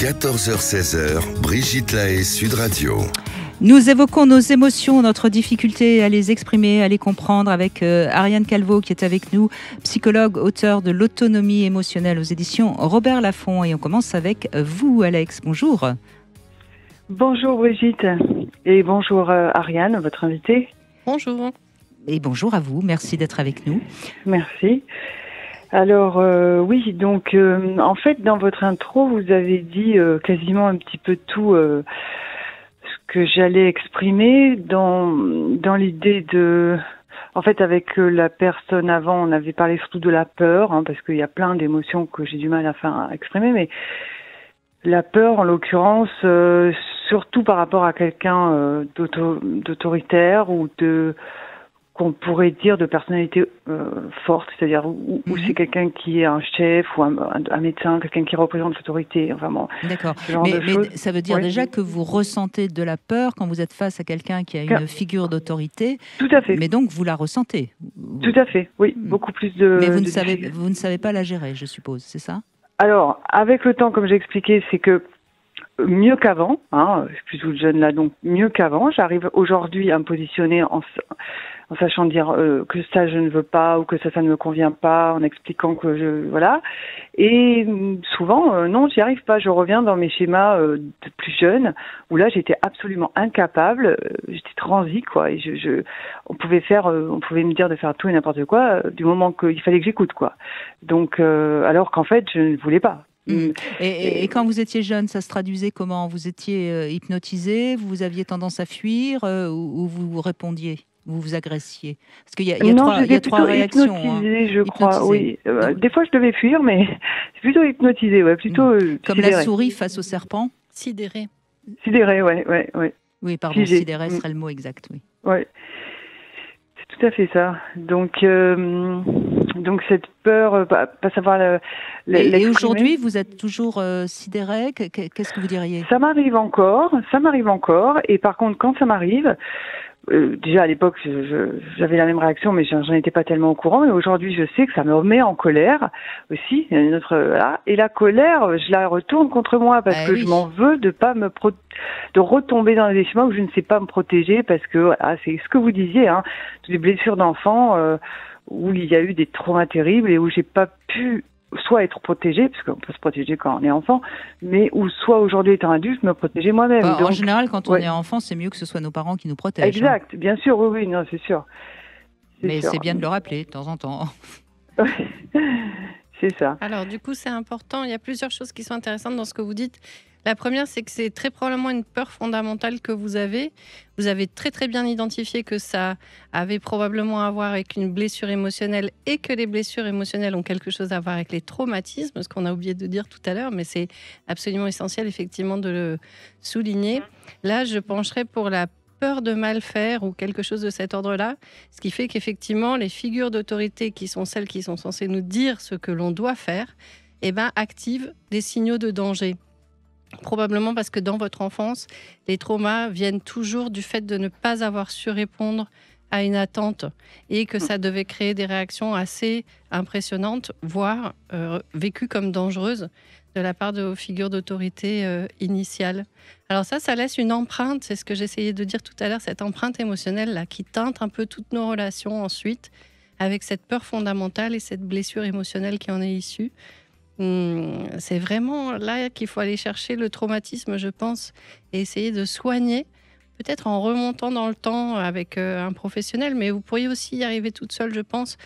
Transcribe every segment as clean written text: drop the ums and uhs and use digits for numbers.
14h-16h, Brigitte Lahaie, Sud Radio. Nous évoquons nos émotions, notre difficulté à les exprimer, à les comprendre avec Ariane Calvo qui est avec nous, psychologue, auteur de l'autonomie émotionnelle aux éditions Robert Laffont. Et on commence avec vous, Alex. Bonjour. Bonjour Brigitte et bonjour Ariane, votre invitée. Bonjour. Et bonjour à vous, merci d'être avec nous. Merci. Alors oui, donc en fait dans votre intro vous avez dit quasiment un petit peu tout ce que j'allais exprimer dans l'idée de... En fait avec la personne avant on avait parlé surtout de la peur, parce qu'il y a plein d'émotions que j'ai du mal à exprimer, mais la peur en l'occurrence surtout par rapport à quelqu'un d'autoritaire ou qu'on pourrait dire de personnalité forte, c'est-à-dire où c'est quelqu'un qui est un chef ou un médecin, quelqu'un qui représente l'autorité. Enfin bon, d'accord. Mais ça veut dire déjà que vous ressentez de la peur quand vous êtes face à quelqu'un qui a une figure d'autorité. Tout à fait. Mais donc vous la ressentez. Tout à fait, oui. Beaucoup plus de... Mais vous ne savez pas la gérer, je suppose, c'est ça? Alors, avec le temps, comme j'ai expliqué, c'est que mieux qu'avant, je suis toute jeune là, donc mieux qu'avant, j'arrive aujourd'hui à me positionner en sachant dire que ça je ne veux pas ou que ça ne me convient pas, en expliquant que voilà. Et souvent, non, j'y arrive pas. Je reviens dans mes schémas de plus jeune, où là j'étais absolument incapable, j'étais transie quoi. Et on pouvait me dire de faire tout et n'importe quoi, du moment qu'il fallait que j'écoute quoi. Donc, alors qu'en fait, je ne voulais pas. Et quand vous étiez jeune, ça se traduisait comment? Vous étiez hypnotisé, vous aviez tendance à fuir ou vous répondiez, vous vous agressiez? Parce qu'il y a trois réactions. Hypnotisée, je crois, oui. Des fois, je devais fuir, mais c'est plutôt hypnotisé, ouais, plutôt comme sidéré. la souris face au serpent? Sidéré. Sidéré, ouais. Oui, pardon, sidéré serait le mot exact, oui. Ouais. C'est tout à fait ça. Donc cette peur, pas savoir Et aujourd'hui, vous êtes toujours sidéré. Qu'est-ce que vous diriez? Ça m'arrive encore. Et par contre, quand ça m'arrive, déjà à l'époque, j'avais la même réaction, mais j'en étais pas tellement au courant. Et aujourd'hui, je sais que ça me met en colère aussi. Voilà. Et la colère, je la retourne contre moi parce que je m'en veux de pas de retomber dans des schémas où je ne sais pas me protéger parce que voilà, c'est ce que vous disiez, toutes les blessures d'enfants où il y a eu des traumas terribles et où j'ai pas pu soit être protégée, parce qu'on peut se protéger quand on est enfant, mais ou soit aujourd'hui étant adulte, me protéger moi-même. En général, quand on est enfant, c'est mieux que ce soit nos parents qui nous protègent. Exact, bien sûr, oui, non, c'est sûr. Mais c'est bien de le rappeler de temps en temps. C'est ça. Alors du coup, c'est important, il y a plusieurs choses qui sont intéressantes dans ce que vous dites. La première, c'est que c'est très probablement une peur fondamentale que vous avez. Vous avez très très bien identifié que ça avait probablement à voir avec une blessure émotionnelle et que les blessures émotionnelles ont quelque chose à voir avec les traumatismes, ce qu'on a oublié de dire tout à l'heure, mais c'est absolument essentiel effectivement de le souligner. Là, je pencherais pour la peur de mal faire ou quelque chose de cet ordre-là, ce qui fait qu'effectivement, les figures d'autorité qui sont celles qui sont censées nous dire ce que l'on doit faire, activent des signaux de danger. Probablement parce que dans votre enfance, les traumas viennent toujours du fait de ne pas avoir su répondre à une attente et que ça devait créer des réactions assez impressionnantes, voire vécues comme dangereuses de la part de vos figures d'autorité initiales. Alors ça laisse une empreinte, c'est ce que j'essayais de dire tout à l'heure, cette empreinte émotionnelle là qui teinte un peu toutes nos relations ensuite avec cette peur fondamentale et cette blessure émotionnelle qui en est issue. C'est vraiment là qu'il faut aller chercher le traumatisme, je pense, et essayer de soigner, peut-être en remontant dans le temps avec un professionnel, mais vous pourriez aussi y arriver toute seule, je pense,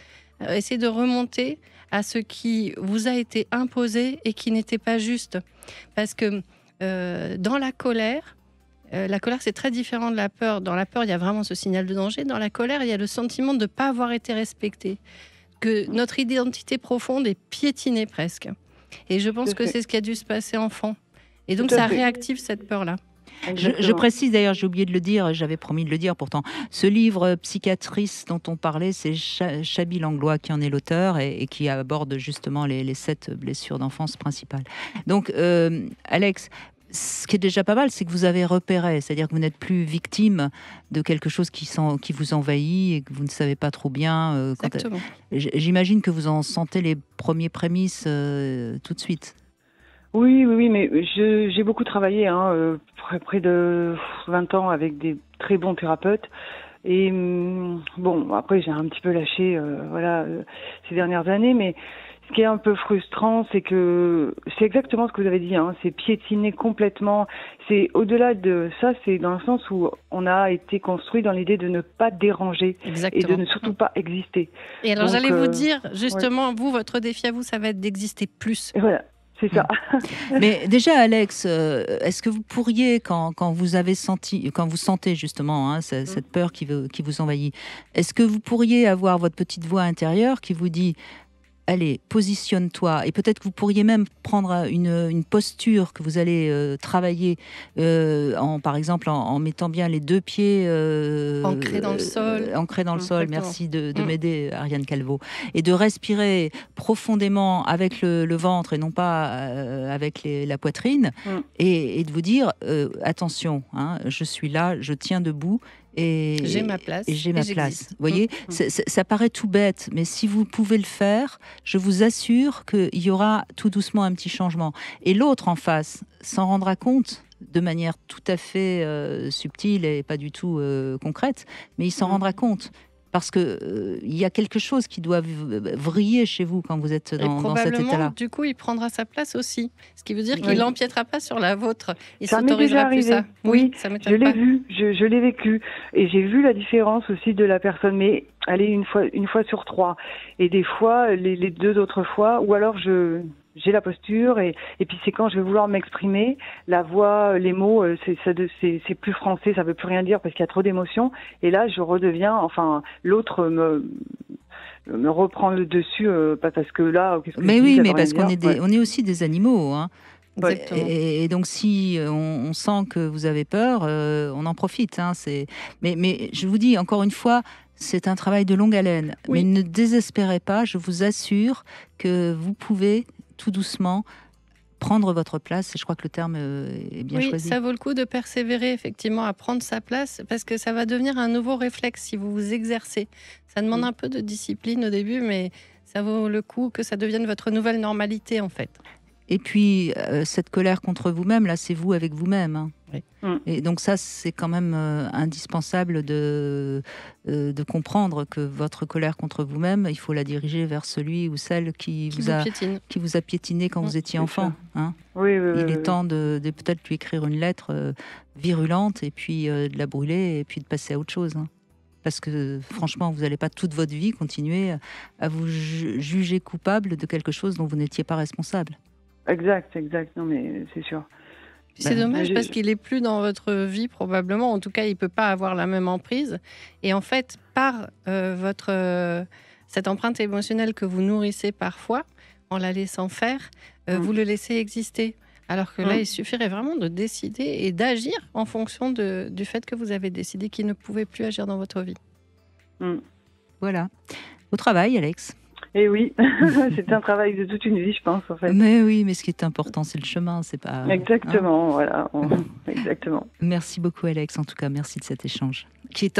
essayer de remonter à ce qui vous a été imposé et qui n'était pas juste. Parce que dans la colère, c'est très différent de la peur. Dans la peur, il y a vraiment ce signal de danger. Dans la colère, il y a le sentiment de ne pas avoir été respecté, que notre identité profonde est piétinée presque. Et je pense que c'est ce qui a dû se passer enfant. Et donc ça réactive cette peur-là. Je précise d'ailleurs, j'ai oublié de le dire, j'avais promis de le dire pourtant. Ce livre Psychiatrice dont on parlait, c'est Chaby Langlois qui en est l'auteur et qui aborde justement les 7 blessures d'enfance principales. Donc Alex, ce qui est déjà pas mal, c'est que vous avez repéré, c'est-à-dire que vous n'êtes plus victime de quelque chose qui vous envahit et que vous ne savez pas trop bien. Exactement. J'imagine que vous en sentez les premiers prémices tout de suite. Oui, mais j'ai beaucoup travaillé, hein, près de 20 ans avec des très bons thérapeutes. Et bon, après j'ai un petit peu lâché, ces dernières années, mais ce qui est un peu frustrant, c'est que c'est exactement ce que vous avez dit, hein, c'est piétiner complètement. C'est au-delà de ça, c'est dans le sens où on a été construit dans l'idée de ne pas déranger et de ne surtout pas exister. Et alors, Donc, j'allais vous dire, ouais. justement, vous, votre défi à vous, ça va être d'exister plus. Et voilà, c'est ça. Mais déjà, Alex, est-ce que vous pourriez, quand vous avez senti, quand vous sentez justement hein, cette peur qui vous envahit, est-ce que vous pourriez avoir votre petite voix intérieure qui vous dit allez, positionne-toi. Et peut-être que vous pourriez même prendre une posture que vous allez travailler, par exemple, en mettant bien les deux pieds ancrés dans le sol. Ancrés dans le sol. Exactement. Merci de m'aider, Ariane Calvo. Et de respirer profondément avec le ventre et non pas avec la poitrine. Et de vous dire, attention, hein, je suis là, je tiens debout. Et j'ai ma place. Et j'ai ma place. Vous voyez, ça paraît tout bête, mais si vous pouvez le faire, je vous assure qu'il y aura tout doucement un petit changement. Et l'autre en face s'en rendra compte de manière tout à fait subtile et pas du tout concrète, mais il s'en rendra compte. Parce que il y a quelque chose qui doit vriller chez vous quand vous êtes dans cet état-là. Du coup, il prendra sa place aussi. Ce qui veut dire qu'il n'empiétera pas sur la vôtre. Il ça m'est déjà arrivé. Ça. Oui, ça m'étonne je l'ai pas. vu, je l'ai vécu. Et j'ai vu la différence aussi de la personne. Mais allez, une fois sur 3. Et des fois, les 2 autres fois, ou alors j'ai la posture et puis c'est quand je vais vouloir m'exprimer, la voix, les mots, c'est plus français, ça veut plus rien dire parce qu'il y a trop d'émotions. Et là, je redeviens, enfin, l'autre me reprend le dessus, parce que là, qu'est-ce que mais je dis, oui, ça mais veut parce rien qu'on dire. est on est aussi des animaux, hein. Exactement. Et donc, si on sent que vous avez peur, on en profite. Hein, mais je vous dis encore une fois, c'est un travail de longue haleine. Oui. Mais ne désespérez pas, je vous assure que vous pouvez tout doucement prendre votre place. Et je crois que le terme est bien choisi. Oui, ça vaut le coup de persévérer effectivement à prendre sa place parce que ça va devenir un nouveau réflexe si vous vous exercez. Ça demande un peu de discipline au début, mais ça vaut le coup que ça devienne votre nouvelle normalité en fait. Et puis, cette colère contre vous-même, là, c'est vous avec vous-même. Hein. Oui. Et donc ça, c'est quand même indispensable de comprendre que votre colère contre vous-même, il faut la diriger vers celui ou celle qui vous a piétiné quand vous étiez enfant. Hein. Oui, il est temps de peut-être lui écrire une lettre virulente et puis de la brûler et puis de passer à autre chose. Hein. Parce que franchement, vous n'allez pas toute votre vie continuer à vous juger coupable de quelque chose dont vous n'étiez pas responsable. Exact. Non, mais c'est sûr. C'est dommage parce qu'il n'est plus dans votre vie probablement. En tout cas, il ne peut pas avoir la même emprise. Et en fait, par cette empreinte émotionnelle que vous nourrissez parfois, en la laissant faire, vous le laissez exister. Alors que là, il suffirait vraiment de décider et d'agir en fonction du fait que vous avez décidé qu'il ne pouvait plus agir dans votre vie. Voilà. Au travail, Alex. Et oui, c'est un travail de toute une vie, je pense, en fait. Mais oui, mais ce qui est important, c'est le chemin, c'est pas... Exactement, voilà. Exactement. Merci beaucoup, Alex, en tout cas, merci de cet échange. Qui est